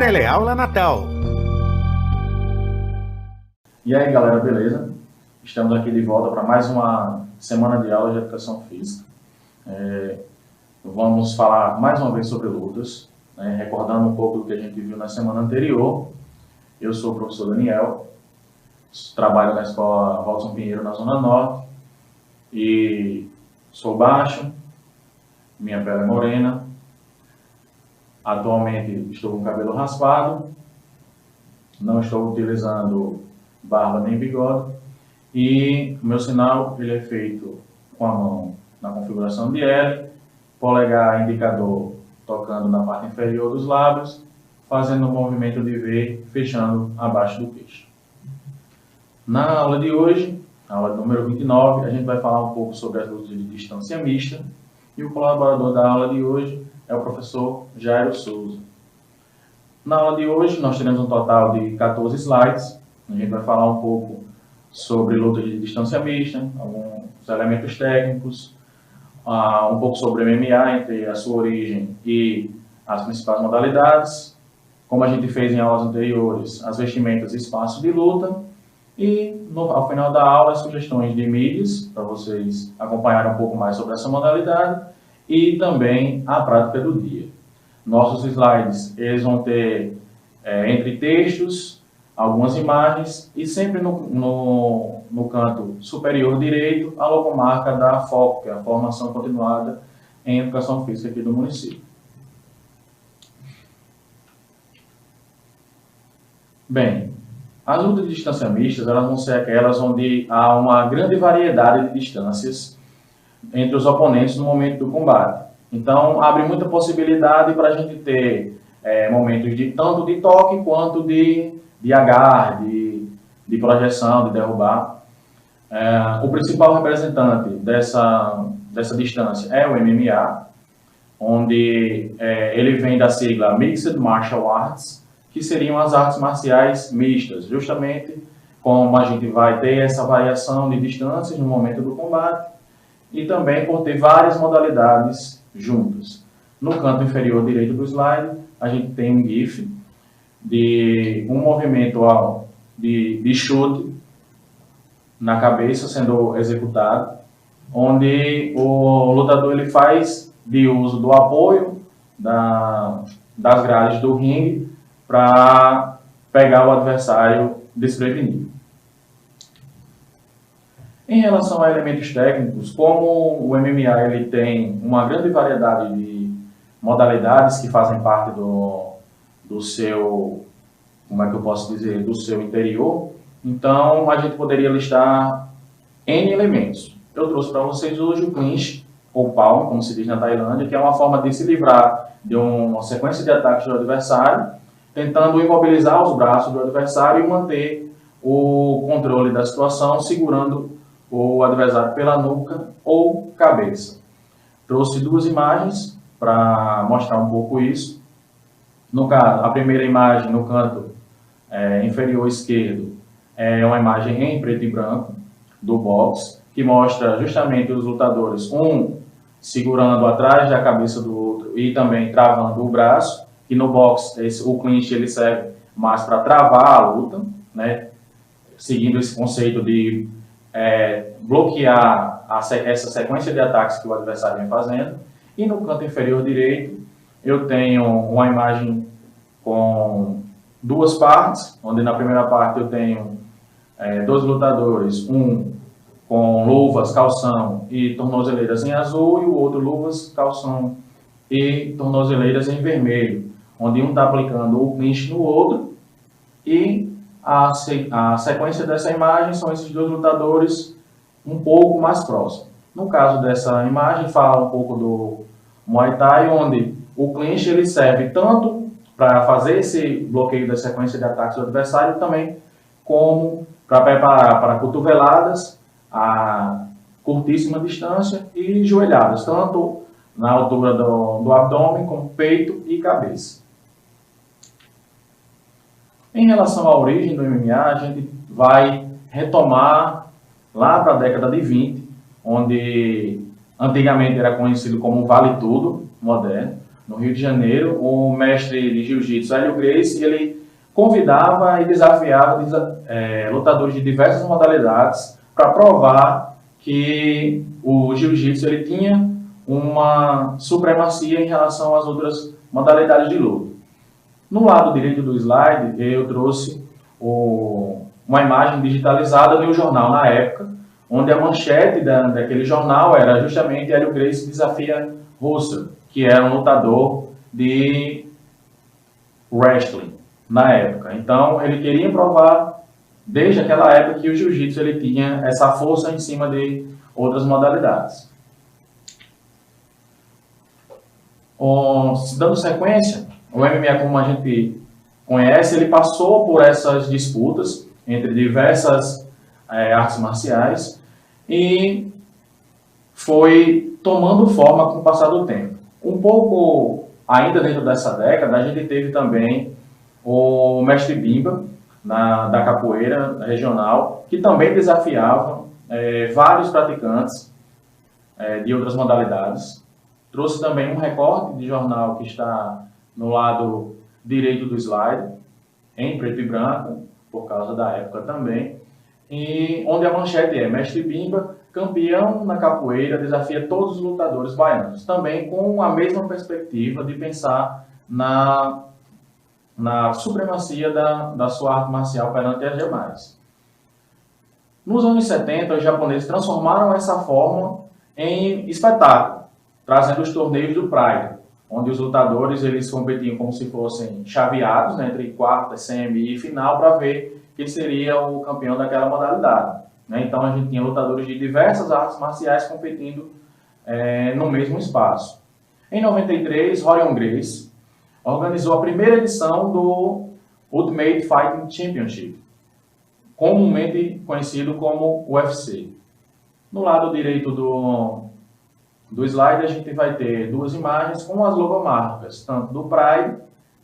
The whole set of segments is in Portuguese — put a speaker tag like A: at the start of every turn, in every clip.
A: Teleaula Natal.
B: E aí, galera, beleza? Estamos aqui de volta para mais uma semana de aula de Educação Física. Vamos falar mais uma vez sobre lutas, recordando um pouco do que a gente viu na semana anterior. Eu sou o professor Daniel, trabalho na escola Walson Pinheiro, na Zona Norte, e sou baixo, minha pele é morena, atualmente estou com o cabelo raspado, não estou utilizando barba nem bigode, e o meu sinal ele é feito com a mão na configuração de L, polegar indicador tocando na parte inferior dos lábios, fazendo o movimento de V, fechando abaixo do queixo. Na aula de hoje, aula número 29, a gente vai falar um pouco sobre as lutas de distância mista, e o colaborador da aula de hoje é o professor Jairo Souza. Na aula de hoje, nós teremos um total de 14 slides. A gente vai falar um pouco sobre luta de distância mista, alguns elementos técnicos, um pouco sobre o MMA, entre a sua origem e as principais modalidades, como a gente fez em aulas anteriores, as vestimentas e espaços de luta, e ao final da aula, as sugestões de mídias, para vocês acompanharem um pouco mais sobre essa modalidade, e também a prática do dia. Nossos slides, eles vão ter, entre textos, algumas imagens, e sempre no canto superior direito, a logomarca da FOC, que é a Formação Continuada em Educação Física aqui do município. Bem, as lutas de distância mistas, elas vão ser aquelas onde há uma grande variedade de distâncias entre os oponentes no momento do combate. Então, abre muita possibilidade para a gente ter momentos tanto de toque quanto de agarre, de projeção, de derrubar. O principal representante dessa distância é o MMA, onde ele vem da sigla Mixed Martial Arts, que seriam as artes marciais mistas, justamente como a gente vai ter essa variação de distâncias no momento do combate, e também por ter várias modalidades juntas. No canto inferior direito do slide, a gente tem um GIF de um movimento de chute na cabeça sendo executado, onde o lutador ele faz de uso do apoio das grades do ringue para pegar o adversário desprevenido. Em relação a elementos técnicos, como o MMA ele tem uma grande variedade de modalidades que fazem parte do seu, como é que eu posso dizer, do seu interior, então a gente poderia listar N elementos. Eu trouxe para vocês hoje o clinch, ou palm, como se diz na Tailândia, que é uma forma de se livrar de uma sequência de ataques do adversário, tentando imobilizar os braços do adversário e manter o controle da situação, segurando o adversário pela nuca ou cabeça. Trouxe duas imagens para mostrar um pouco isso. No caso, a primeira imagem no canto inferior esquerdo é uma imagem em preto e branco do boxe, que mostra justamente os lutadores, um segurando atrás da cabeça do outro e também travando o braço. E no boxe, o clinch ele serve mais para travar a luta, seguindo esse conceito de bloquear essa sequência de ataques que o adversário vem fazendo. E no canto inferior direito, eu tenho uma imagem com duas partes, onde na primeira parte eu tenho dois lutadores, um com luvas, calção e tornozeleiras em azul, e o outro luvas, calção e tornozeleiras em vermelho, onde um está aplicando o clinch no outro, e a sequência dessa imagem são esses dois lutadores um pouco mais próximos. No caso dessa imagem, fala um pouco do Muay Thai, onde o clinch ele serve tanto para fazer esse bloqueio da sequência de ataques do adversário, também como para preparar para cotoveladas a curtíssima distância e joelhadas, tanto na altura do abdômen, como peito e cabeça. Em relação à origem do MMA, a gente vai retomar lá para a década de 20, onde antigamente era conhecido como Vale Tudo moderno, no Rio de Janeiro, o mestre de jiu-jitsu, Hélio Gracie, ele convidava e desafiava lutadores de diversas modalidades para provar que o jiu-jitsu ele tinha uma supremacia em relação às outras modalidades de luta. No lado direito do slide, eu trouxe uma imagem digitalizada de um jornal na época, onde a manchete daquele jornal era justamente Hélio Gracie desafia Russell, que era um lutador de wrestling na época. Então, ele queria provar, desde aquela época, que o jiu-jitsu ele tinha essa força em cima de outras modalidades. Dando sequência, o MMA, como a gente conhece, ele passou por essas disputas entre diversas artes marciais e foi tomando forma com o passar do tempo. Um pouco ainda dentro dessa década, a gente teve também o mestre Bimba, da capoeira regional, que também desafiava vários praticantes de outras modalidades. Trouxe também um recorte de jornal que está no lado direito do slide, em preto e branco, por causa da época também, e onde a manchete é Mestre Bimba, campeão na capoeira, desafia todos os lutadores baianos. Também com a mesma perspectiva de pensar na supremacia da sua arte marcial perante as demais. Nos anos 70, os japoneses transformaram essa forma em espetáculo, trazendo os torneios do Pride, onde os lutadores eles competiam como se fossem chaveados, né, entre quarta, semi e final, para ver quem seria o campeão daquela modalidade. Então a gente tinha lutadores de diversas artes marciais competindo no mesmo espaço. Em 93, Rorion Gracie organizou a primeira edição do Ultimate Fighting Championship, comumente conhecido como UFC. No lado direito do slide, a gente vai ter duas imagens com as logomarcas, tanto do Pride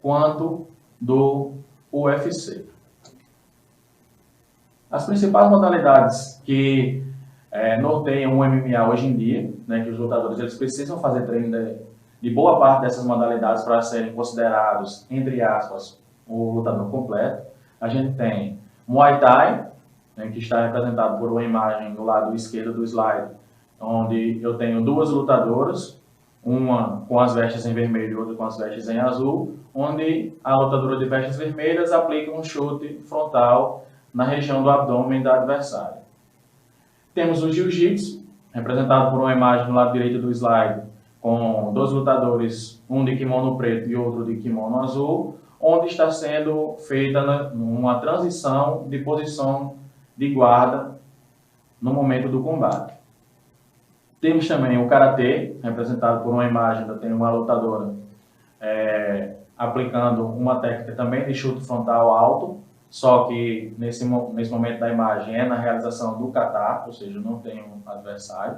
B: quanto do UFC. As principais modalidades que norteiam o MMA hoje em dia, né, que os lutadores eles precisam fazer treino de boa parte dessas modalidades para serem considerados, entre aspas, o lutador completo. A gente tem Muay Thai, né, que está representado por uma imagem do lado esquerdo do slide, onde eu tenho duas lutadoras, uma com as vestes em vermelho e outra com as vestes em azul, onde a lutadora de vestes vermelhas aplica um chute frontal na região do abdômen da adversária. Temos o Jiu-Jitsu, representado por uma imagem do lado direito do slide, com dois lutadores, um de kimono preto e outro de kimono azul, onde está sendo feita uma transição de posição de guarda no momento do combate. Temos também o Karatê, representado por uma imagem, tem uma lutadora aplicando uma técnica também de chute frontal alto, só que nesse momento da imagem é na realização do kata, ou seja, não tem um adversário.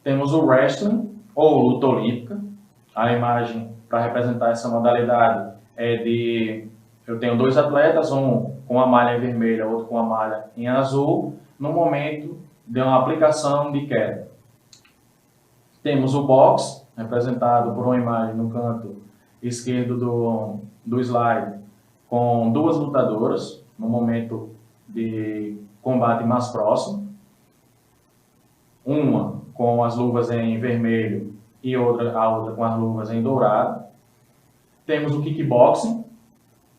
B: Temos o Wrestling, ou luta olímpica. A imagem para representar essa modalidade eu tenho dois atletas, um com a malha em vermelha, outro com a malha em azul, no momento de uma aplicação de queda. Temos o boxe, representado por uma imagem no canto esquerdo do slide, com duas lutadoras, no momento de combate mais próximo. Uma com as luvas em vermelho e a outra com as luvas em dourado. Temos o kickboxing,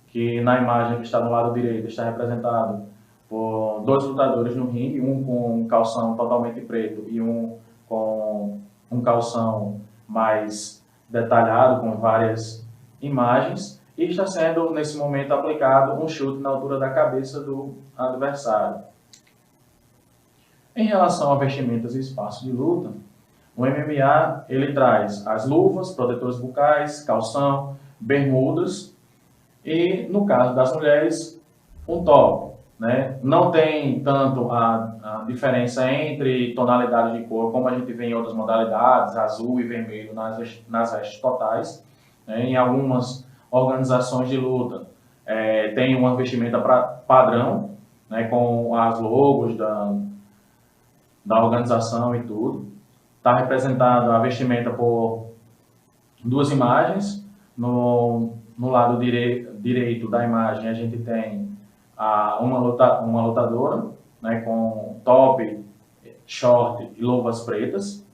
B: que na imagem que está do lado direito está representado por dois lutadores no ringue, um com um calção totalmente preto e um com um calção mais detalhado, com várias imagens, e está sendo, nesse momento, aplicado um chute na altura da cabeça do adversário. Em relação a vestimentas e espaço de luta, o MMA ele traz as luvas, protetores bucais, calção, bermudas e, no caso das mulheres, um top. Né? Não tem tanto a diferença entre tonalidades de cor, como a gente vê em outras modalidades, azul e vermelho nas vestes totais. Né? Em algumas organizações de luta tem uma vestimenta padrão, né? Com as logos da organização e tudo. Está representada a vestimenta por duas imagens. No lado direito da imagem, a gente tem uma lutadora, né, com top, short e luvas pretas.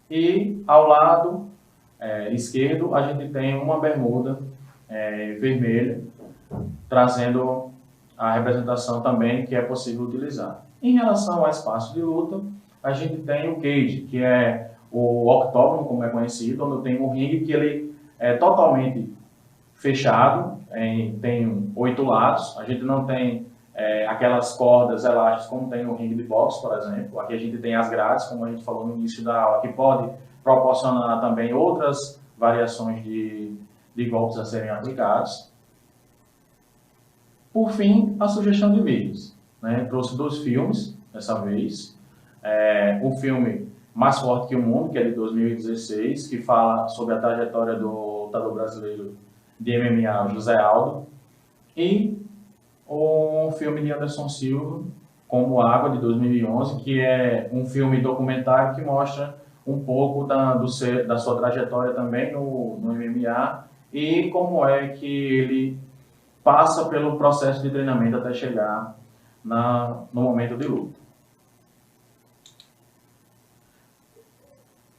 B: E ao lado esquerdo, a gente tem uma bermuda vermelha, trazendo a representação também que é possível utilizar. Em relação ao espaço de luta, a gente tem o cage, que é o octógono, como é conhecido, onde tem um ringue que ele é totalmente fechado, tem 8 lados. A gente não tem aquelas cordas elásticas como tem no ringue de boxe, por exemplo. Aqui a gente tem as grades, como a gente falou no início da aula, que pode proporcionar também outras variações de golpes a serem aplicados. Por fim, a sugestão de vídeos. Né? Trouxe 2 filmes, dessa vez. Um filme Mais Forte que o Mundo, que é de 2016, que fala sobre a trajetória do lutador brasileiro de MMA, José Aldo. E um filme de Anderson Silva, Como Água, de 2011, que é um filme documentário que mostra um pouco da sua trajetória também no MMA e como é que ele passa pelo processo de treinamento até chegar no momento de luta.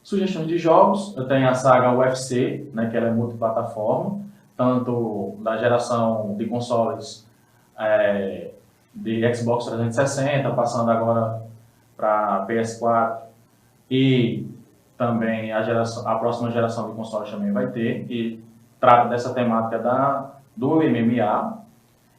B: Sugestões de jogos, eu tenho a saga UFC, né, que ela é multiplataforma, tanto da geração de consoles de Xbox 360, passando agora para PS4, e também a próxima geração de consoles também vai ter, e trata dessa temática do MMA.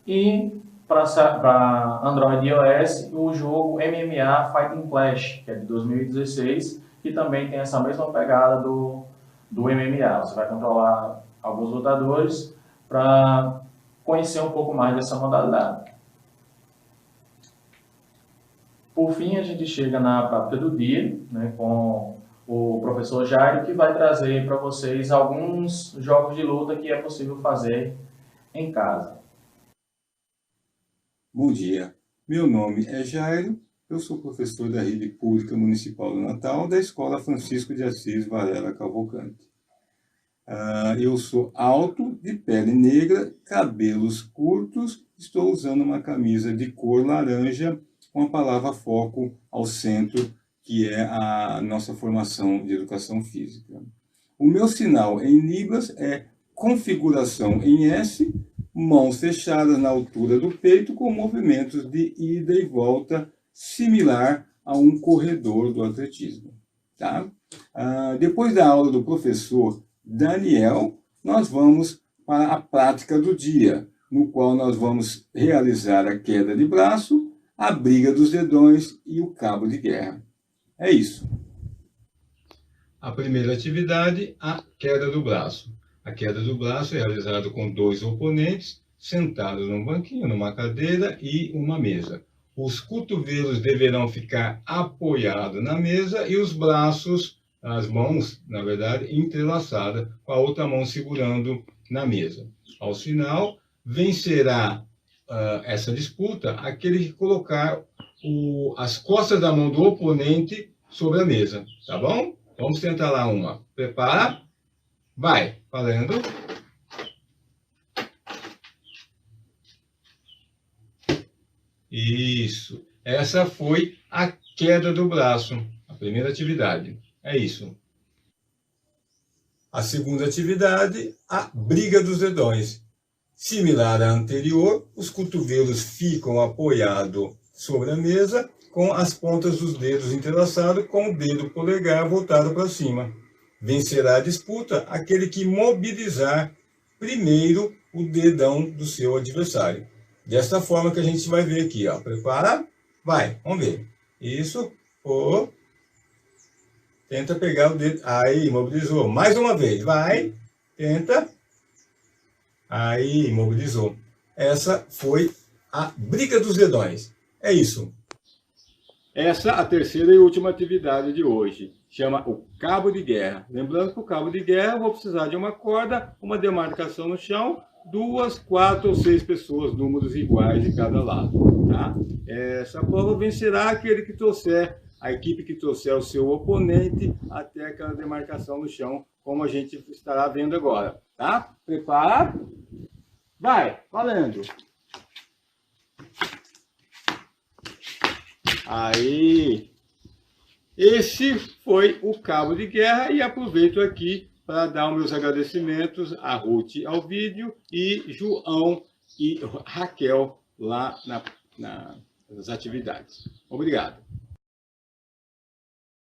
B: E para Android e iOS, o jogo MMA Fighting Clash, que é de 2016, que também tem essa mesma pegada do MMA. Você vai controlar alguns lutadores para conhecer um pouco mais dessa modalidade. Por fim, a gente chega na prática do dia, né, com o professor Jairo, que vai trazer para vocês alguns jogos de luta que é possível fazer em casa.
A: Bom dia, meu nome é Jairo, eu sou professor da Rede Pública Municipal do Natal, da Escola Francisco de Assis Varela Cavalcante. Eu sou alto, de pele negra, cabelos curtos, estou usando uma camisa de cor laranja, com a palavra foco ao centro, que é a nossa formação de educação física. O meu sinal em Libras é configuração em S, mãos fechadas na altura do peito, com movimentos de ida e volta, similar a um corredor do atletismo. Tá? Depois da aula do professor Daniel, nós vamos para a prática do dia, no qual nós vamos realizar a queda de braço, a briga dos dedões e o cabo de guerra. É isso.
C: A primeira atividade, a queda do braço. A queda do braço é realizada com 2 oponentes, sentados num banquinho, numa cadeira e uma mesa. Os cotovelos deverão ficar apoiados na mesa e os braços, as mãos, na verdade, entrelaçadas, com a outra mão segurando na mesa. Ao final, vencerá essa disputa aquele que colocar as costas da mão do oponente sobre a mesa, tá bom? Vamos tentar lá uma. Prepara. Vai. Valendo. Isso. Essa foi a queda do braço. A primeira atividade. É isso. A segunda atividade, a briga dos dedões. Similar à anterior, os cotovelos ficam apoiados sobre a mesa, com as pontas dos dedos entrelaçados, com o dedo polegar voltado para cima. Vencerá a disputa aquele que mobilizar primeiro o dedão do seu adversário. Desta forma que a gente vai ver aqui, ó. Prepara? Vai, vamos ver. Isso. Tenta pegar o dedo. Aí, mobilizou. Mais uma vez. Vai. Tenta. Aí, mobilizou. Essa foi a briga dos dedões. É isso. Essa é a terceira e última atividade de hoje. Chama o cabo de guerra. Lembrando que o cabo de guerra eu vou precisar de uma corda, uma demarcação no chão, 2, 4 ou 6 pessoas, números iguais de cada lado. Tá? Essa prova vencerá aquele que trouxer, a equipe que trouxer o seu oponente até aquela demarcação no chão
A: como a gente estará vendo agora, tá? Preparado? Vai, valendo! Aí! Esse foi o cabo de guerra e aproveito aqui para dar os meus agradecimentos a Ruth ao vídeo e João e Raquel lá nas atividades. Obrigado.